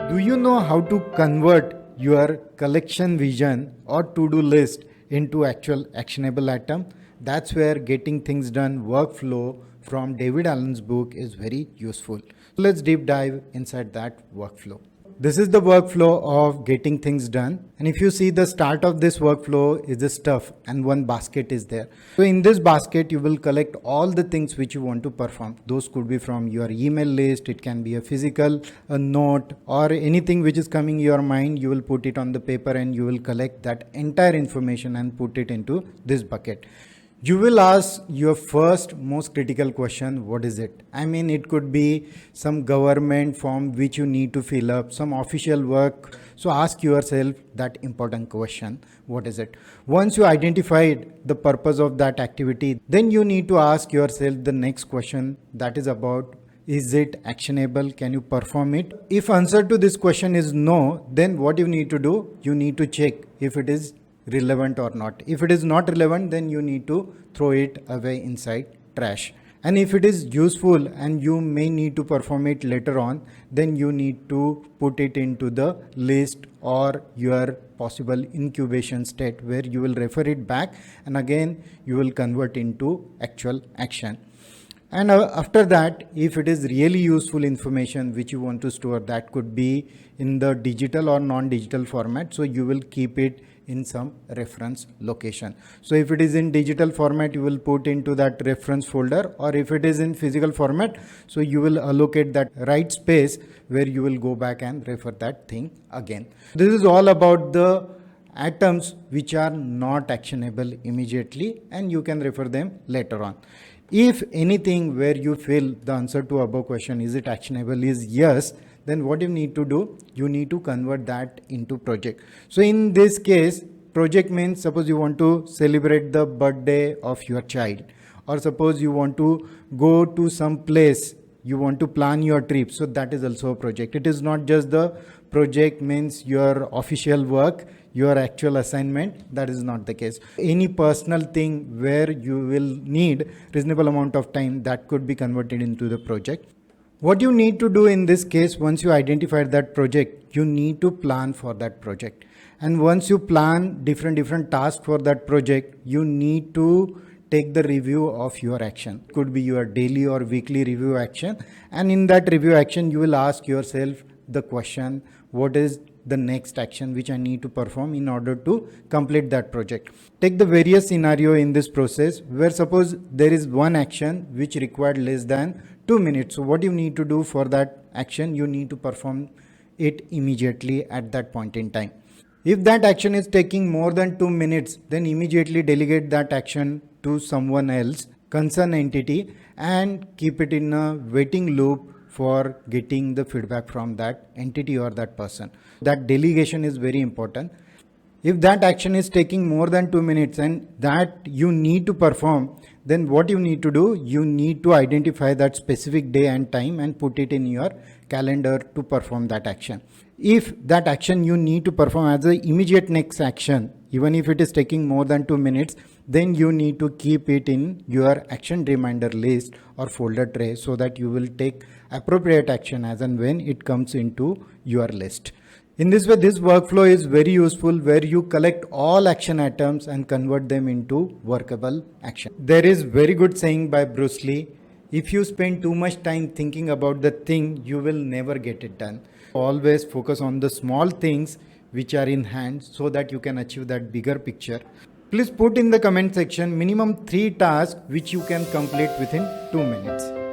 Do you know how to convert your collection vision or to-do list into actual actionable item? That's where getting things done workflow from David Allen's book is very useful. Let's deep dive inside that workflow. This is the workflow of getting things done. And if you see, the start of this workflow is the stuff and one basket is there. So in this basket, you will collect all the things which you want to perform. Those could be from your email list. It can be a physical, a note, or anything which is coming in your mind. You will put it on the paper and you will collect that entire information and put it into this bucket. You will ask your first most critical question, what is it? I mean, it could be some government form which you need to fill up, some official work. So ask yourself that important question, what is it? Once you identified the purpose of that activity, then you need to ask yourself the next question, that is about, is it actionable? Can you perform it? If answer to this question is no, then what you need to do? You need to check if it is relevant or not. If it is not relevant, then you need to throw it away inside trash. And if it is useful and you may need to perform it later on, then you need to put it into the list or your possible incubation state where you will refer it back and again you will convert into actual action. And after that, if it is really useful information which you want to store, that could be in the digital or non-digital format. So you will keep it in some reference location. So if it is in digital format, you will put into that reference folder, or if it is in physical format, so you will allocate that right space where you will go back and refer that thing again. This is all about the items which are not actionable immediately and you can refer them later on. If anything where you feel the answer to above question, is it actionable, is yes, then what you need to do, you need to convert that into project. So in this case, project means suppose you want to celebrate the birthday of your child, or suppose you want to go to some place, you want to plan your trip. So that is also a project. It is not just the project means your official work, your actual assignment. That is not the case. Any personal thing where you will need reasonable amount of time, that could be converted into the project. What you need to do in this case, once you identify that project, you need to plan for that project. And once you plan different tasks for that project, you need to take the review of your action. It could be your daily or weekly review action. And in that review action, you will ask yourself the question, what is the next action which I need to perform in order to complete that project. Take the various scenario in this process where suppose there is one action which required less than 2 minutes. So what you need to do for that action, you need to perform it immediately at that point in time. If that action is taking more than 2 minutes, then immediately delegate that action to someone else, concerned entity, and keep it in a waiting loop for getting the feedback from that entity or that person. That delegation is very important. If that action is taking more than 2 minutes and that you need to perform, then what you need to do, you need to identify that specific day and time and put it in your calendar to perform that action. If that action you need to perform as the immediate next action, even if it is taking more than 2 minutes, then you need to keep it in your action reminder list or folder tray so that you will take appropriate action as and when it comes into your list. In this way, this workflow is very useful where you collect all action items and convert them into workable action. There is very good saying by Bruce Lee, if you spend too much time thinking about the thing, you will never get it done. Always focus on the small things which are in hand so that you can achieve that bigger picture. Please put in the comment section minimum 3 tasks which you can complete within 2 minutes.